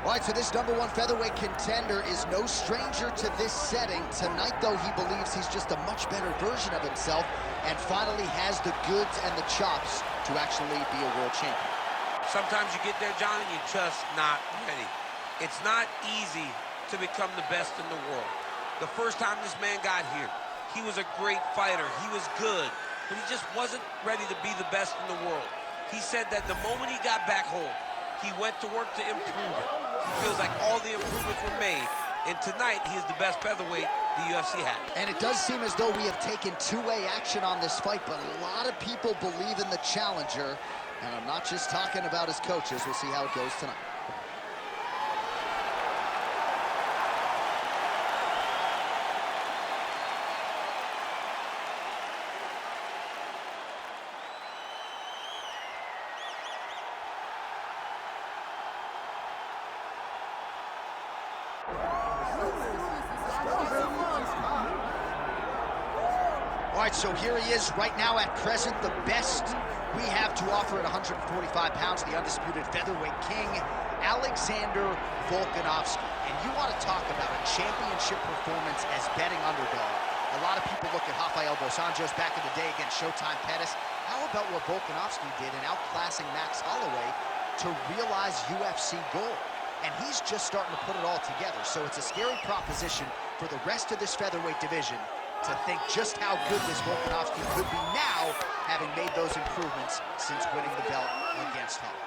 All right, so this #1 featherweight contender is no stranger to this setting. Tonight, though, he believes he's just a much better version of himself and finally has the goods and the chops to actually be a world champion. Sometimes you get there, John, and you're just not ready. It's not easy to become the best in the world. The first time this man got here, he was a great fighter. He was good, but he just wasn't ready to be the best in the world. He said that the moment he got back home, he went to work to improve it. He feels like all the improvements were made, and tonight he is the best featherweight the UFC has. And it does seem as though we have taken two-way action on this fight, but a lot of people believe in the challenger, and I'm not just talking about his coaches. We'll see how it goes tonight. All right, so here he is right now at present, the best we have to offer at 145 pounds, the undisputed featherweight king, Alexander Volkanovski. And you want to talk about a championship performance as betting underdog. A lot of people look at Rafael dos Anjos back in the day against Showtime Pettis. How about what Volkanovski did in outclassing Max Holloway to realize UFC gold? And he's just starting to put it all together. So it's a scary proposition for the rest of this featherweight division to think just how good this Volkanovski could be now, having made those improvements since winning the belt against Holloway.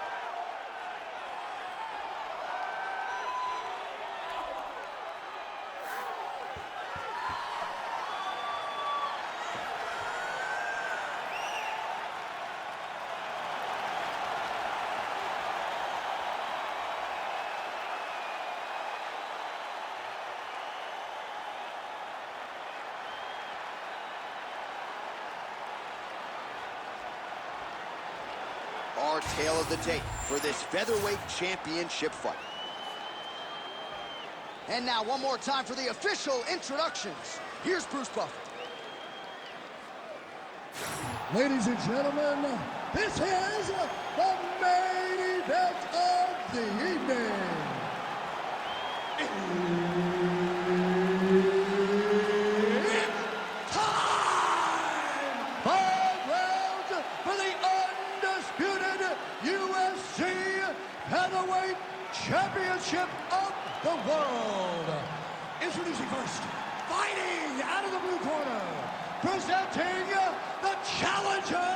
Our tale of the tape for this featherweight championship fight. And now one more time for the official introductions. Here's Bruce Buffer. Ladies and gentlemen, this is the main event of the evening. It's time! 5 rounds for the undisputed UFC Featherweight Championship of the world. Introducing first, fighting out of the blue corner, presenting the challenger,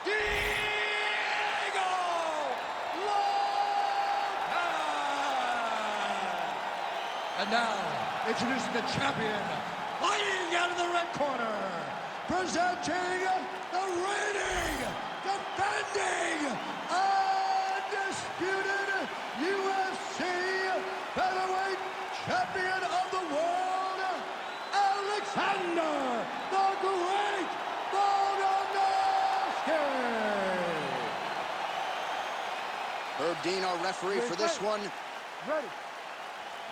Diego Lopez. And now, introducing the champion, fighting out of the red corner, presenting the reigning, defending, undisputed UFC Featherweight Champion of the world, Alexander the Great Volkanovski. Herb Dean, our referee for this one. Ready.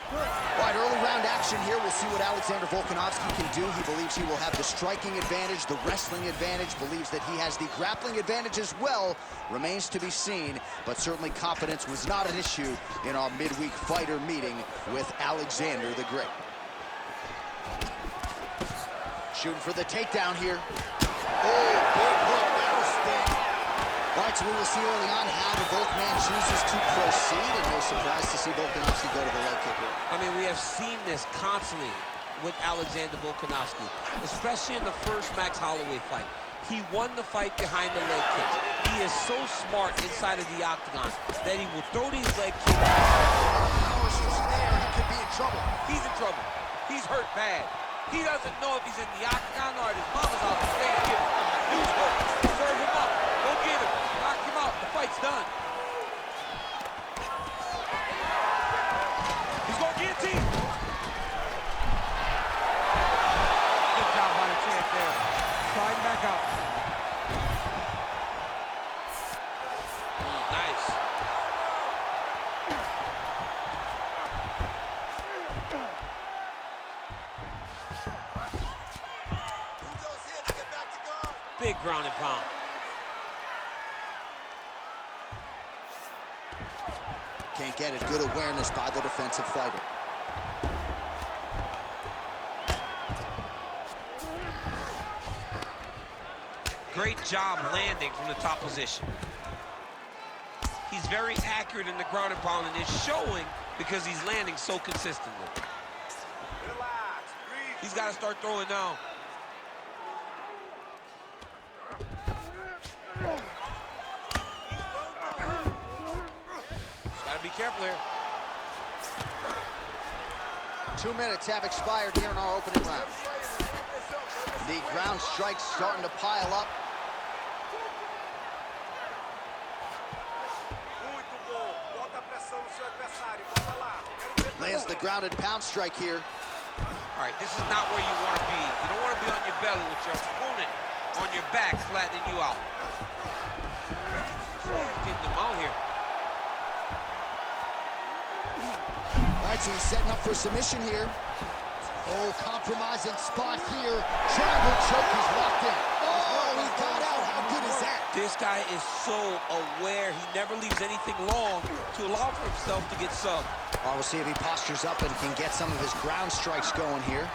All right, early round action here. We'll see what Alexander Volkanovski can do. He believes he will have the striking advantage, the wrestling advantage, believes that he has the grappling advantage as well. Remains to be seen, but certainly confidence was not an issue in our midweek fighter meeting with Alexander the Great. Shooting for the takedown here. Oh, big hook, that'll sting. All right, so we will see early on how the Volk man chooses to proceed, and no surprise to see Volkanovski go to the leg kick here. I mean, we have seen this constantly with Alexander Volkanovski, especially in the first Max Holloway fight. He won the fight behind the leg kicks. He is so smart inside of the octagon that he will throw these leg kicks. Power's just there. He could be in trouble. He's in trouble. He's hurt bad. He doesn't know if he's in the octagon or if his mama's out there saying, "Give him. Use her. Serve him up. Go get him. Knock him out. The fight's done." He's going to guillotine. Good job by the champ there. Sliding back out. Nice. Big ground and pound. Can't get it. Good awareness by the defensive fighter. Great job landing from the top position. He's very accurate in the ground and pound, and it's showing because he's landing so consistently. He's got to start throwing now. Got to be careful here. 2 minutes have expired here in our opening round. The ground strikes starting to pile up. Lands the grounded pound strike here. All right, this is not where you want to be. You don't want to be on your belly with your opponent on your back, flattening you out. Getting them out here. All right, so he's setting up for submission here. Oh, compromising spot here. Triangle choke, he's locked in. Oh, he got out. How good is that? This guy is so aware. He never leaves anything long to allow for himself to get subbed. All right, we'll see if he postures up and can get some of his ground strikes going here.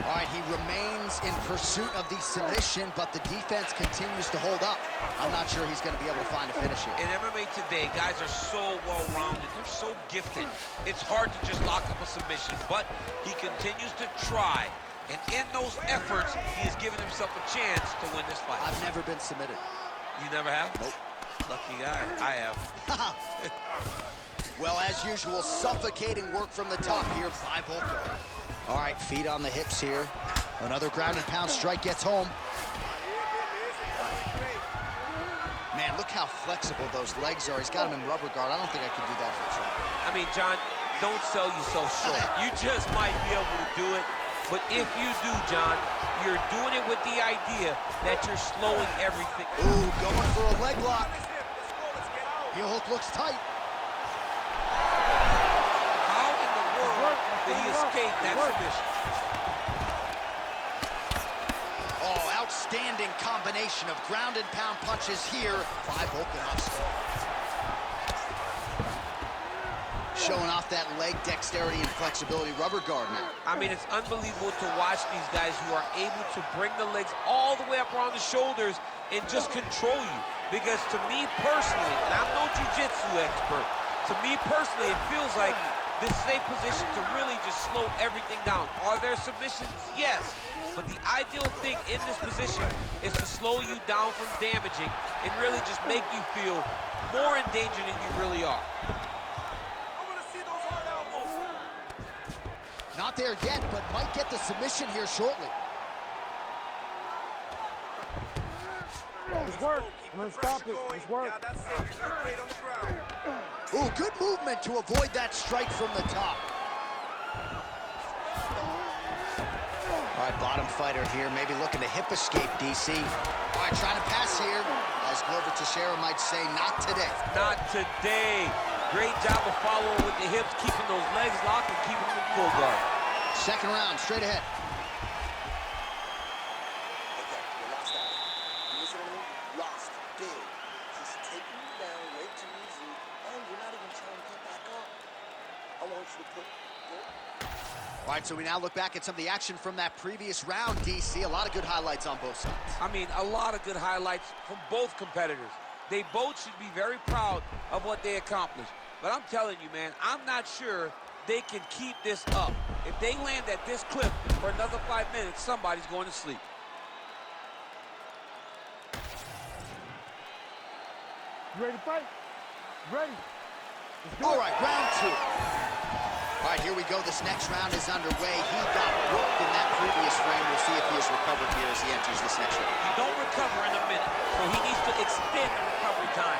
All right, he remains in pursuit of the submission, but the defense continues to hold up. I'm not sure he's going to be able to find a finish here. In MMA today, guys are so well-rounded. They're so gifted. It's hard to just lock up a submission, but he continues to try. And in those efforts, he has given himself a chance to win this fight. I've never been submitted. You never have? Nope. Lucky guy. I have. Well, as usual, suffocating work from the top here by Volko. All right, feet on the hips here. Another ground and pound strike gets home. Man, look how flexible those legs are. He's got him in rubber guard. I don't think I could do that for sure. I mean, John, don't sell yourself short. You just might be able to do it. But if you do, John, you're doing it with the idea that you're slowing everything. Ooh, going for a leg lock. Heel hook looks tight. How in the world did he escape that submission? Oh, outstanding combination of ground and pound punches here by Volkanovski. Showing off that leg dexterity and flexibility rubber guard now. I mean, it's unbelievable to watch these guys who are able to bring the legs all the way up around the shoulders and just control you. Because to me personally, and I'm no jiu-jitsu expert, to me personally, it feels like this is a position to really just slow everything down. Are there submissions? Yes. But the ideal thing in this position is to slow you down from damaging and really just make you feel more in danger than you really are. Not there yet, but might get the submission here shortly. It's work. I'm gonna stop it. It's work. Ooh, good movement to avoid that strike from the top. All right, bottom fighter here, maybe looking to hip escape, DC. All right, trying to pass here. As Glover Teixeira might say, not today. Not today. Great job of following with the hips, keeping those legs locked and keeping them in full guard. Second round, straight ahead. Lost, big. He's taking you down way too easy, and you're not even trying to get back up. I want you to put All right, so we now look back at some of the action from that previous round, DC. A lot of good highlights on both sides. I mean, a lot of good highlights from both competitors. They both should be very proud of what they accomplished. But I'm telling you, man, I'm not sure they can keep this up. If they land at this clip for another 5 minutes, somebody's going to sleep. You ready to fight? Ready. All right, round two. All right, here we go. This next round is underway. He got whooped in that previous frame. We'll see if he has recovered here as he enters this next round. You don't recover in a minute, so he needs to extend the recovery time.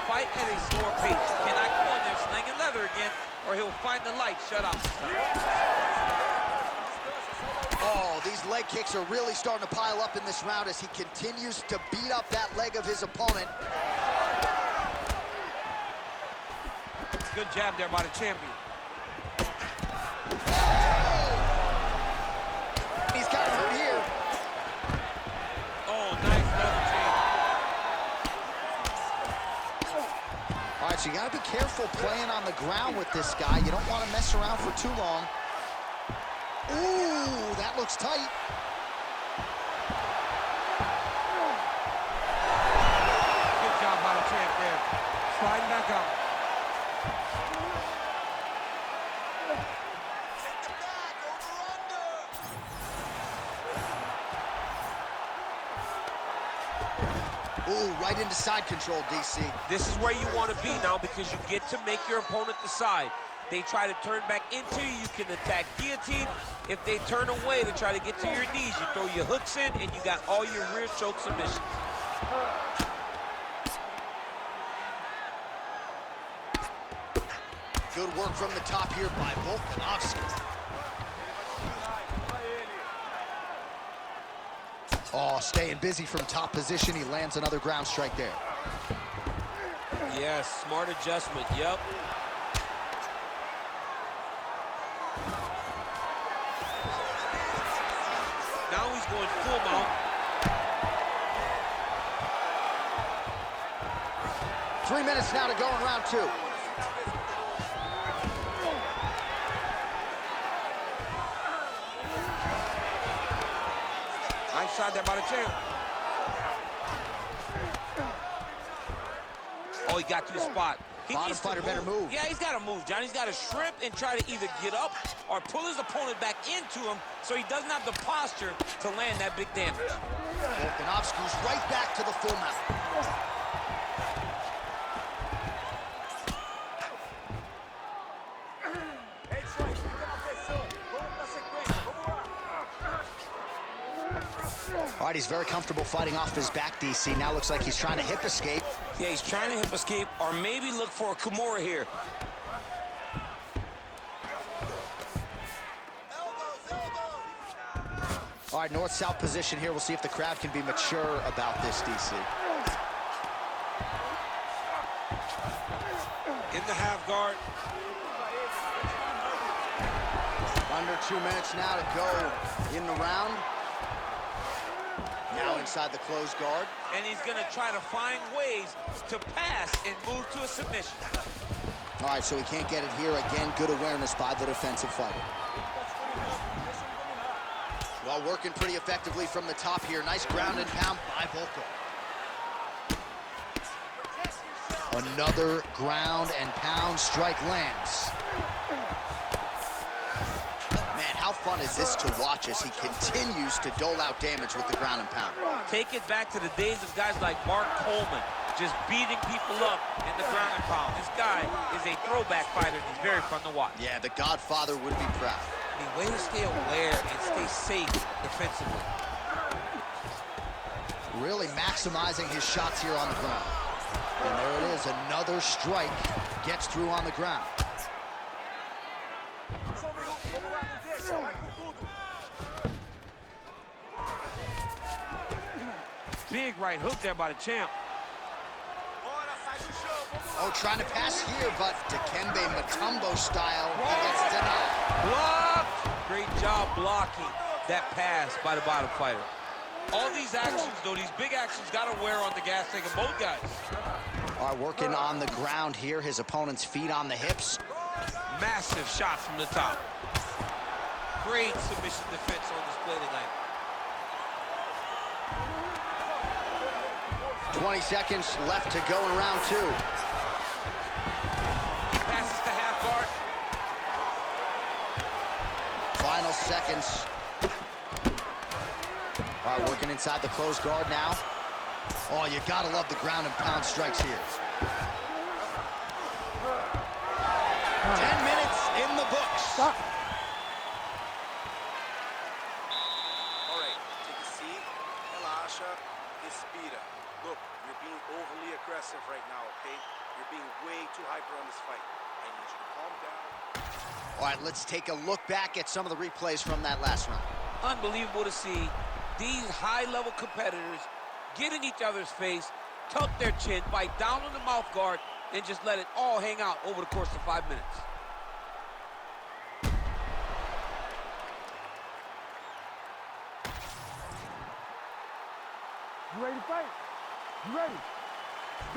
Fight at a slower pace. You cannot go in there slinging leather again, or he'll find the light shut off. Oh, these leg kicks are really starting to pile up in this round as he continues to beat up that leg of his opponent. Good jab there by the champion. He's got hurt here. Oh, nice leather change. All right, so you got to be careful playing on the ground with this guy. You don't want to mess around for too long. Ooh, that looks tight. Good job by the champ there. Sliding back up. Ooh, right into side control, DC. This is where you want to be now because you get to make your opponent decide. They try to turn back into you, you can attack guillotine. If they turn away to try to get to your knees, you throw your hooks in and you got all your rear choke submissions. Good work from the top here by Volkanovski. Oh, staying busy from top position. He lands another ground strike there. Yes, smart adjustment, yep. Now he's going full mount. 3 minutes now to go in round 2. Nice shot there by the champ. Oh, he got to the spot. He Bottom needs to fighter better move. Yeah, he's got to move, John. He's got to shrimp and try to either get up or pull his opponent back into him so he doesn't have the posture to land that big damage. Volkanovski's right back to the full mount. All right, he's very comfortable fighting off his back, DC. Now looks like he's trying to hip escape. Yeah, he's trying to hip escape or maybe look for a Kimura here. All right, north-south position here. We'll see if the crowd can be mature about this, DC. In the half guard. Under 2 minutes now to go in the round. Now inside the closed guard. And he's going to try to find ways to pass and move to a submission. All right, so he can't get it here. Again, good awareness by the defensive fighter. Well, working pretty effectively from the top here. Nice ground and pound by Volko. Another ground and pound strike lands. Man, how fun is this to watch as he continues to dole out damage with the ground and pound? Take it back to the days of guys like Mark Coleman, just beating people up in the ground and pound. This guy is a throwback fighter. He's very fun to watch. Yeah, the Godfather would be proud. I mean, way to stay aware and stay safe defensively. Really maximizing his shots here on the ground. And there it is, another strike gets through on the ground. Big right hook there by the champ. Oh, trying to pass here, but Dikembe Mutombo style, he gets denied. Blocked! Great job blocking that pass by the bottom fighter. All these actions, though, these big actions, got to wear on the gas tank of both guys. All right, working on the ground here, his opponent's feet on the hips. Massive shots from the top. Great submission defense on display tonight. 20 seconds left to go in round 2. He passes to half guard. Final seconds. All right, working inside the closed guard now. Oh, you gotta love the ground and pound strikes here. 10 minutes in the books. Stop. All right, take a seat. Relaxa. Respira. Look, you're being overly aggressive right now, okay? You're being way too hyper on this fight. I need you to calm down. All right, let's take a look back at some of the replays from that last round. Unbelievable to see these high-level competitors get in each other's face, tuck their chin, bite down on the mouth guard, and just let it all hang out over the course of 5 minutes. You ready to fight? You ready?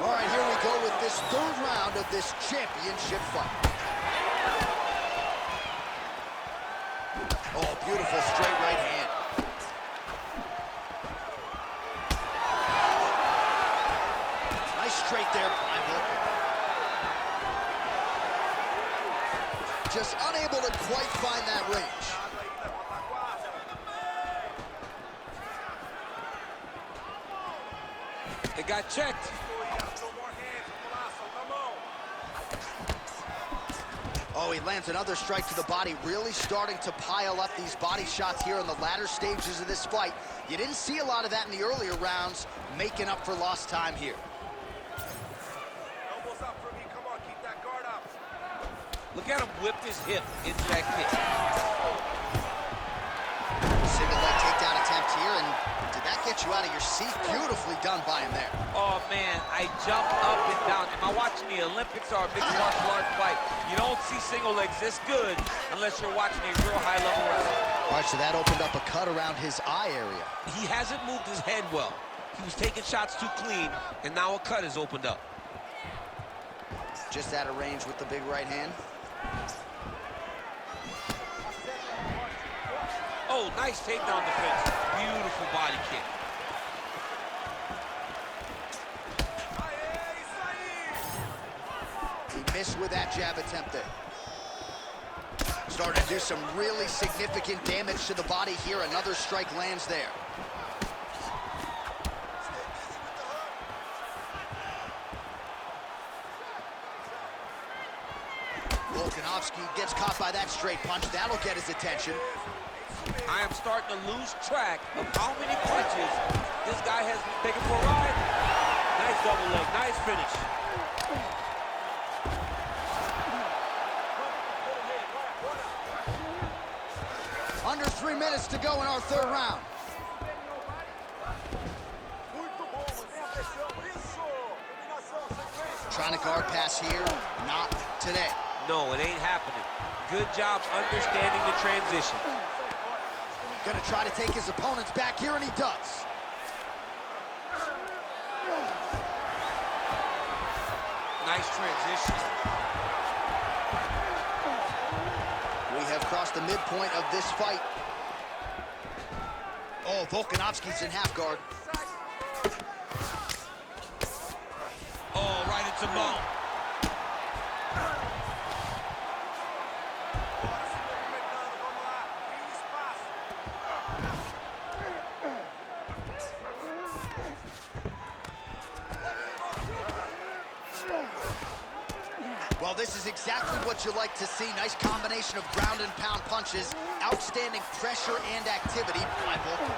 All right, here we go with this this third round of this championship fight. Oh, beautiful straight right hand. Nice straight there, Primal. Just unable to quite find that range. It got checked. Oh, he lands another strike to the body, really starting to pile up these body shots here in the latter stages of this fight. You didn't see a lot of that in the earlier rounds, making up for lost time here. Elbows up for me. Come on, keep that guard up. Look at him whip his hip into that kick. Single leg takedown attempt here, and did that get you out of your seat? Beautifully done by him there. Oh, man, I jumped up and down. Am I watching the Olympics or a mixed martial arts fight? You don't see single legs this good unless you're watching a real high-level wrestler. All right, so that opened up a cut around his eye area. He hasn't moved his head well. He was taking shots too clean, and now a cut has opened up. Just out of range with the big right hand. Oh, nice takedown defense. Beautiful body kick. He missed with that jab attempt there. Starting to do some really significant damage to the body here. Another strike lands there. Volkanovski gets caught by that straight punch. That'll get his attention. I am starting to lose track of how many punches this guy has taken for a ride. Nice double leg, nice finish. Under 3 minutes to go in our third round. Trying to guard pass here, not today. No, it ain't happening. Good job understanding the transition. Gonna try to take his opponents back here, and he does. Nice transition. We have crossed the midpoint of this fight. Oh, Volkanovski's in half guard. Oh, right into bone. Well, this is exactly what you like to see. Nice combination of ground and pound punches. Outstanding pressure and activity by Volk.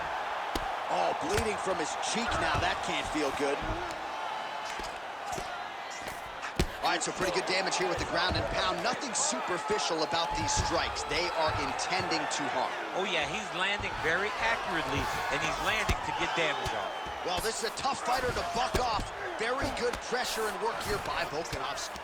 Oh, bleeding from his cheek now. That can't feel good. All right, so pretty good damage here with the ground and pound. Nothing superficial about these strikes. They are intending to harm. Oh, yeah, he's landing very accurately, and he's landing to get damage on. Well, this is a tough fighter to buck off. Very good pressure and work here by Volkanovski.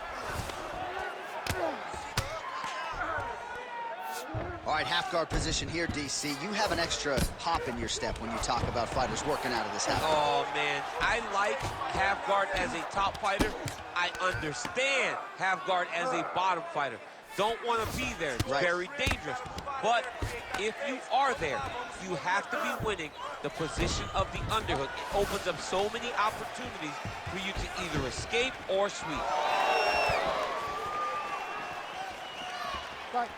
All right, half guard position here, DC. You have an extra hop in your step when you talk about fighters working out of this half guard. Oh, man, I like half guard as a top fighter. I understand half guard as a bottom fighter. Don't want to be there. It's very dangerous. But if you are there, you have to be winning the position of the underhook. It opens up so many opportunities for you to either escape or sweep. Right.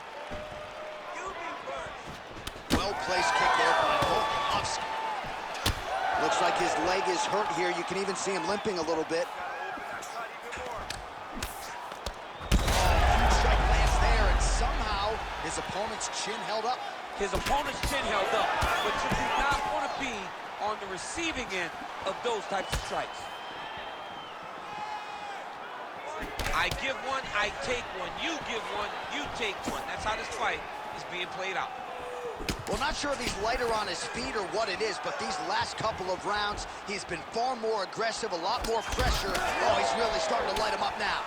Well-placed kick there by Volkanovski. Looks like his leg is hurt here. You can even see him limping a little bit. Huge strike lands there, and somehow his opponent's chin held up. His opponent's chin held up, but you do not want to be on the receiving end of those types of strikes. I give one, I take one. You give one, you take one. That's how this fight is being played out. Well, not sure if he's lighter on his feet or what it is, but these last couple of rounds, he's been far more aggressive, a lot more pressure. Oh, he's really starting to light him up now.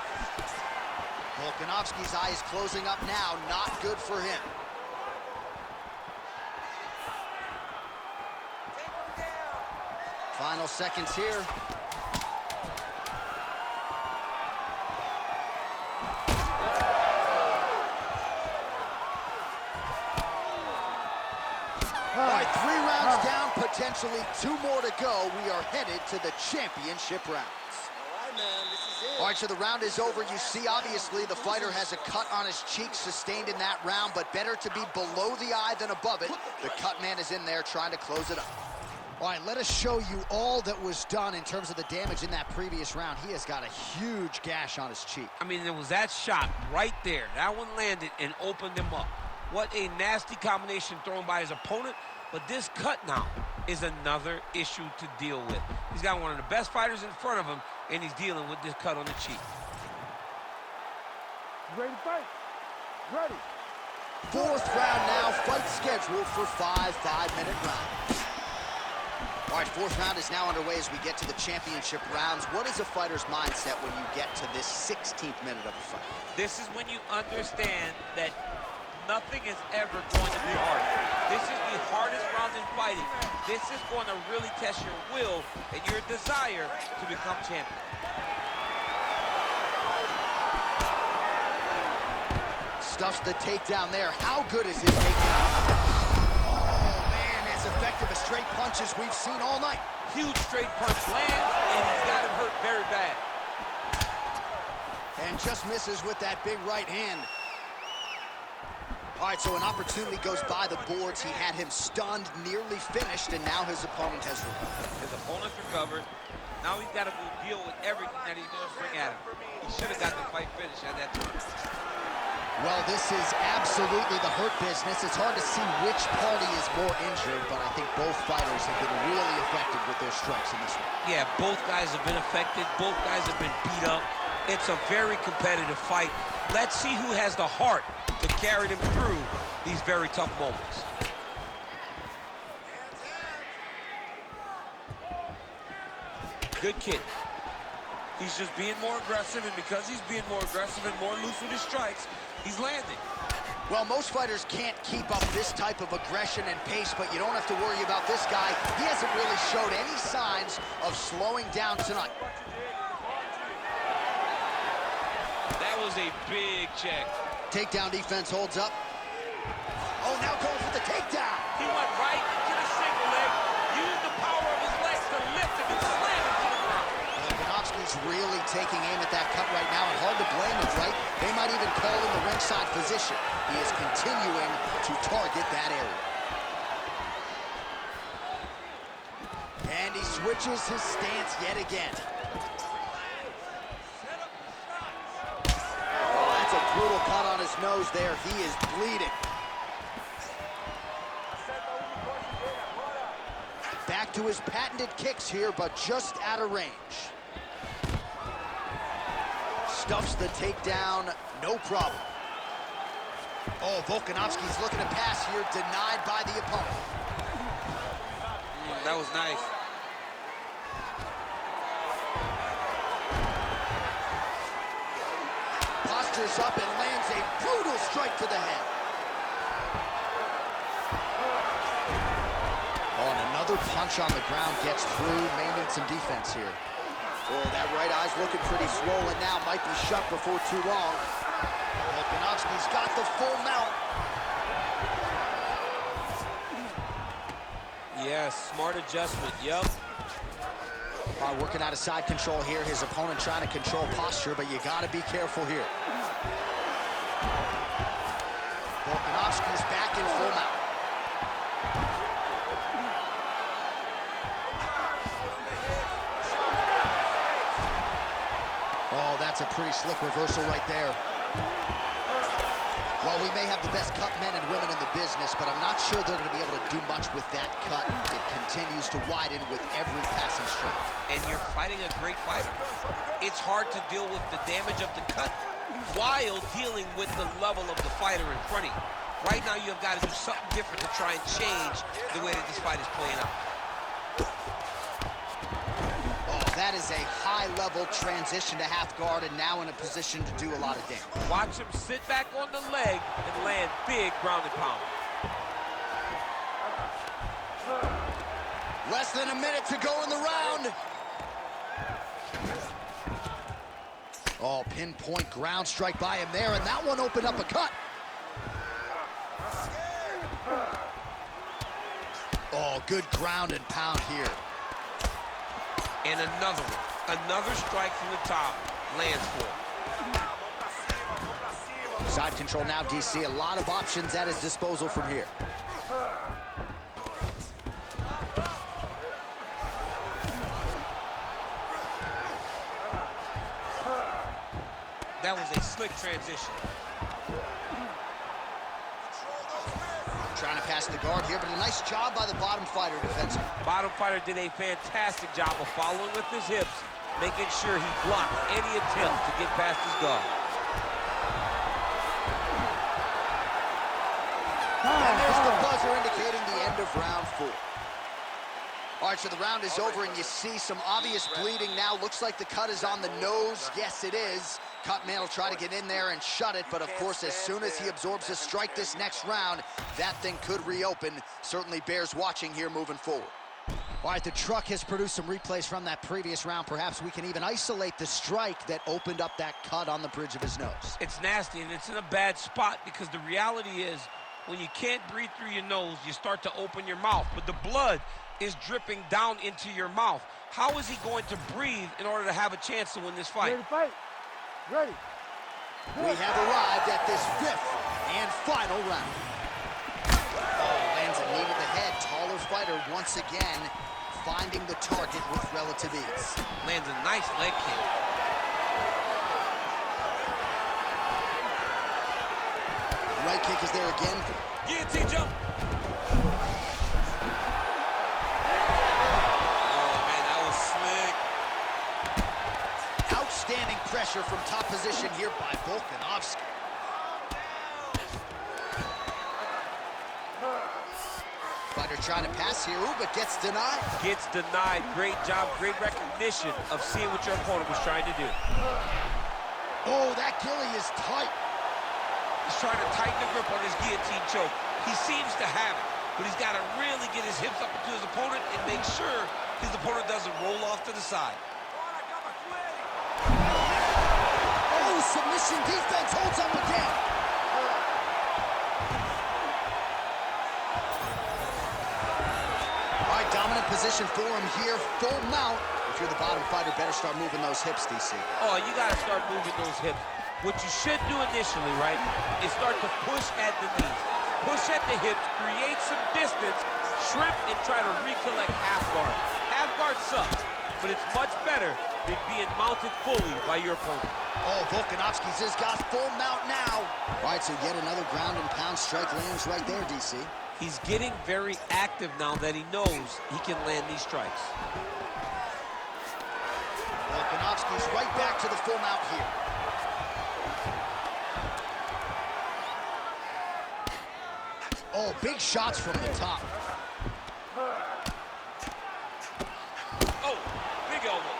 Volkanovski's eye is closing up now. Not good for him. Final seconds here. potentially 2 more to go. We are headed to the championship rounds. All right, man, this is it. All right, so the round is over. You see, obviously, the fighter has a cut on his cheek sustained in that round, but better to be below the eye than above it. The cut man is in there trying to close it up. All right, let us show you all that was done in terms of the damage in that previous round. He has got a huge gash on his cheek. I mean, there was that shot right there. That one landed and opened him up. What a nasty combination thrown by his opponent. But this cut now is another issue to deal with. He's got one of the best fighters in front of him, and he's dealing with this cut on the cheek. You ready to fight? Ready. 4th round now, fight scheduled for 5 5-minute rounds. All right, 4th round is now underway as we get to the championship rounds. What is a fighter's mindset when you get to this 16th minute of a fight? This is when you understand that nothing is ever going to be hard. This is the hardest round in fighting. This is going to really test your will and your desire to become champion. Stuffs the takedown there. How good is his takedown? Effective as straight punches we've seen all night. Huge straight punch lands, and he's got him hurt very bad. And just misses with that big right hand. All right, so an opportunity goes by the boards. He had him stunned, nearly finished, and now his opponent has recovered. His opponent's recovered. Now he's got to go deal with everything that he's going to bring at him. He should have got the fight finished at that time. Well, this is absolutely the hurt business. It's hard to see which party is more injured, but I think both fighters have been really effective with their strikes in this one. Yeah, both guys have been affected. Both guys have been beat up. It's a very competitive fight. Let's see who has the heart to carry them through these very tough moments. Good kid. He's just being more aggressive, and because he's being more aggressive and more loose with his strikes, he's landing. Well, most fighters can't keep up this type of aggression and pace, but you don't have to worry about this guy. He hasn't really showed any signs of slowing down tonight. That was a big check. Takedown defense holds up. Oh, now going for the takedown. He went right into the single leg, used the power of his legs to lift him and slam him to the ground. Volkanovski's really taking aim at that cut right now, and hard to blame him, right? They might even call him the ringside physician. He is continuing to target that area. And he switches his stance yet again. Oh, that's a brutal cut on his nose there. He is bleeding. Back to his patented kicks here, but just out of range. Stuffs the takedown, no problem. Oh, Volkanovski's looking to pass here, denied by the opponent. That was nice. Postures up and lands a brutal strike to the head. Oh, and another punch on the ground gets through. May need some defense here. Oh, that right eye's looking pretty swollen now. Might be shut before too long. Volkanovski's got the full mount. Yes, smart adjustment, yep. Working out of side control here. His opponent trying to control posture, but you got to be careful here. Volkanovski's back in full mount. Oh, that's a pretty slick reversal right there. Well, we may have the best cut men and women in the business, but I'm not sure they're going to be able to do much with that cut. It continues to widen with every passing strike. And you're fighting a great fighter. It's hard to deal with the damage of the cut while dealing with the level of the fighter in front of you. Right now, you've got to do something different to try and change the way that this fight is playing out. That is a high-level transition to half guard, and now in a position to do a lot of damage. Watch him sit back on the leg and land big ground and pound. Less than a minute to go in the round. Oh, pinpoint ground strike by him there, and that one opened up a cut. Oh, good ground and pound here. And another one. Another strike from the top. Lands for him. Side control now, DC. A lot of options at his disposal from here. That was a slick transition. Trying to pass the guard here, but a nice job by the bottom fighter defensively. Bottom fighter did a fantastic job of following with his hips, making sure he blocked any attempt to get past his guard. And there's the buzzer indicating the end of round 4. All right, so the round is over, and you see some obvious bleeding now. Looks like the cut is on the nose. Yes, it is. Cutman will try to get in there and shut it, but of course, as soon as he absorbs a strike this next round, that thing could reopen. Certainly bears watching here moving forward. All right, the truck has produced some replays from that previous round. Perhaps we can even isolate the strike that opened up that cut on the bridge of his nose. It's nasty, and it's in a bad spot because the reality is when you can't breathe through your nose, you start to open your mouth, but the blood is dripping down into your mouth. How is he going to breathe in order to have a chance to win this fight? Ready to fight? Ready. We have arrived at this 5th and final round. Oh, lands a knee to the head. Taller fighter once again finding the target with relative ease. Lands a nice leg kick. Right kick is there again. Guillotine jump. Outstanding pressure from top position here by Volkanovski. Fighter trying to pass here, ooh, but gets denied. Gets denied. Great job, great recognition of seeing what your opponent was trying to do. Oh, that gilly is tight. He's trying to tighten the grip on his guillotine choke. He seems to have it, but he's got to really get his hips up into his opponent and make sure his opponent doesn't roll off to the side. Oh, submission defense holds up again. All right, dominant position for him here. Full mount. If you're the bottom fighter, better start moving those hips, DC. Oh, you got to start moving those hips. What you should do initially, right, is start to push at the knees. Push at the hips, create some distance, shrimp, and try to recollect half guard. Half guard sucks, but it's much better than being mounted fully by your opponent. Oh, Volkanovski's has got full mount now. All right, so yet another ground and pound strike lands right there, DC. He's getting very active now that he knows he can land these strikes. Volkanovski's right back to the full mount here. Oh, big shots from the top. Oh, big elbow.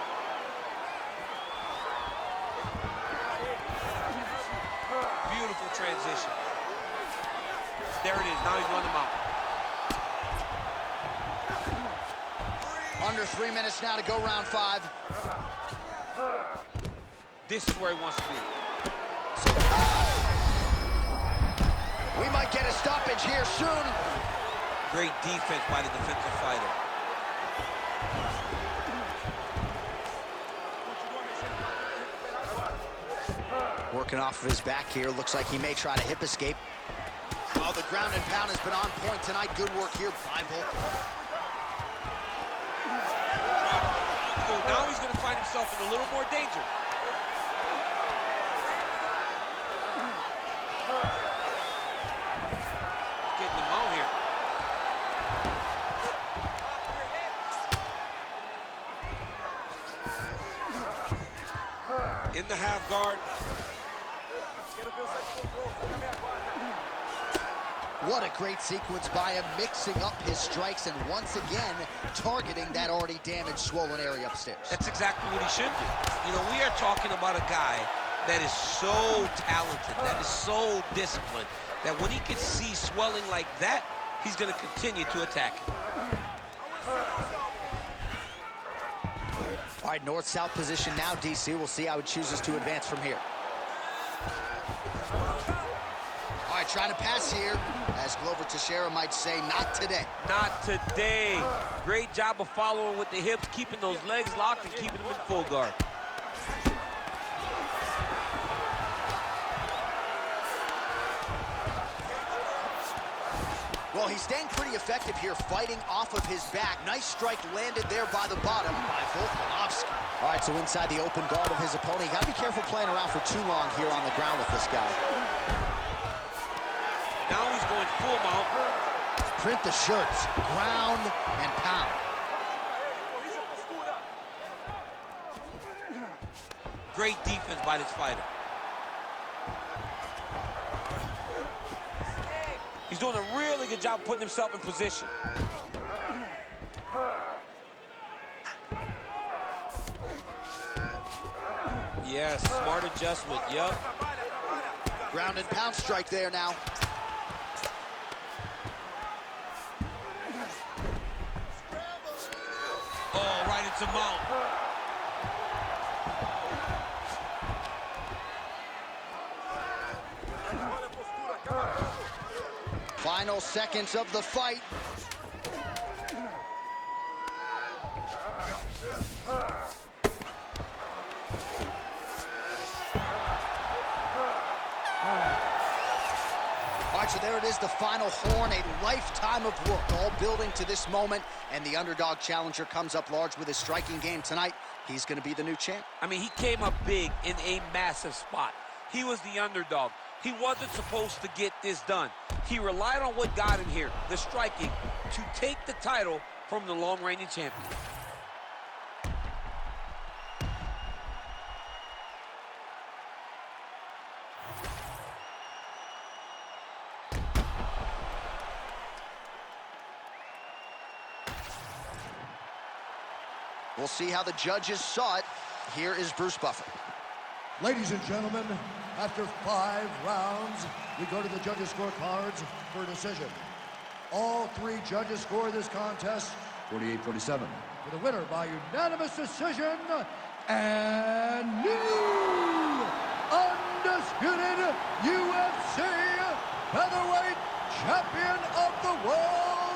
Beautiful transition. There it is. Now he's on the mount. Under 3 minutes now to go round 5. This is where he wants to be. We might get a stoppage here soon. Great defense by the defensive fighter. Working off of his back here. Looks like he may try to hip escape. Oh, the ground and pound has been on point tonight. Good work here by Volk. So now he's going to find himself in a little more danger. Getting him out here. In the half guard. What a great sequence by him, mixing up his strikes and once again targeting that already damaged, swollen area upstairs. That's exactly what he should do. You know, we are talking about a guy that is so talented, that is so disciplined, that when he can see swelling like that, he's going to continue to attack it. All right, north-south position now, DC. We'll see how he chooses to advance from here. All right, trying to pass here, as Glover Teixeira might say, not today. Not today. Great job of following with the hips, keeping those legs locked and keeping them in full guard. Well, he's staying pretty effective here, fighting off of his back. Nice strike landed there by the bottom by Volkanovski. All right, so inside the open guard of his opponent. You got to be careful playing around for too long here on the ground with this guy. Now he's going full mount. Print the shirts, ground and pound. Great defense by this fighter. He's doing a really good job putting himself in position. Yes, smart adjustment, yep. Ground and pound strike there now. Oh, right into mount. Final seconds of the fight. All right, so there it is, the final horn, a lifetime of work, all building to this moment, and the underdog challenger comes up large with his striking game tonight. He's going to be the new champ. I mean, he came up big in a massive spot. He was the underdog. He wasn't supposed to get this done. He relied on what got him here, the striking, to take the title from the long-reigning champion. We'll see how the judges saw it. Here is Bruce Buffer. Ladies and gentlemen, after 5 rounds, we go to the judges' scorecards for a decision. All 3 judges score this contest 48-47. For the winner by unanimous decision, and new undisputed UFC featherweight champion of the world,